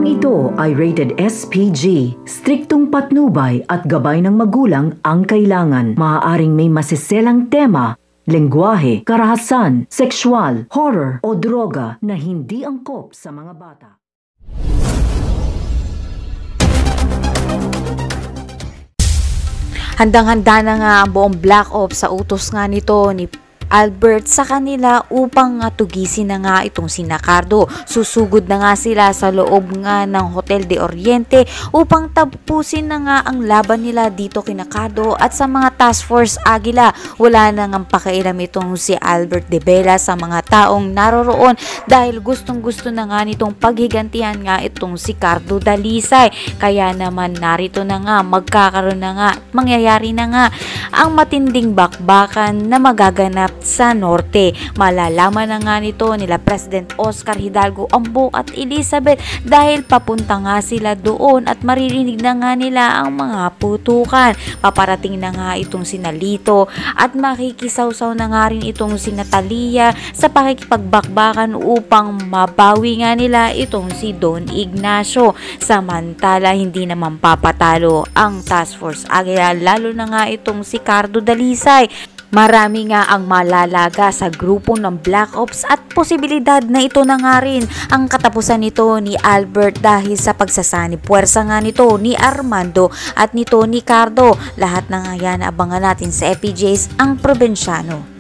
Programang ito ay rated SPG. Striktong patnubay at gabay ng magulang ang kailangan. Maaaring may masiselang tema, lengguwahe, karahasan, sexual, horror o droga na hindi angkop sa mga bata. Handang-handa na nga ang buong Black Ops sa utos nga nito ni Albert sa kanila upang tugisin na nga itong si Cardo. Susugod na nga sila sa loob nga ng Hotel de Oriente upang tapusin na nga ang laban nila dito kina Cardo at sa mga Task Force Aguila. Wala na nga pakialam itong si Albert de Bella sa mga taong naroroon dahil gustong-gusto na nga nitong paghigantihan nga itong si Cardo Dalisay. Kaya naman narito na nga, magkakaroon na nga, mangyayari na nga ang matinding bakbakan na magaganap sa Norte. Malalaman na nga nito nila President Oscar Hidalgo Ambo at Elizabeth dahil papunta nga sila doon at maririnig na nga nila ang mga putukan. Paparating na nga itong si Nalito at makikisawsaw na nga rin itong si Natalia sa pakikipagbakbakan upang mabawi nga nila itong si Don Ignacio. Samantala, hindi naman papatalo ang Task Force Aguila, lalo na nga itong si Cardo Dalisay. Marami nga ang malalaga sa grupo ng Black Ops at posibilidad na ito na nga rin ang katapusan nito ni Albert dahil sa pagsasanib puwersa nga nito ni Armando at nito ni Cardo. Lahat na nga yan abangan natin sa FPJs ang Probinsyano.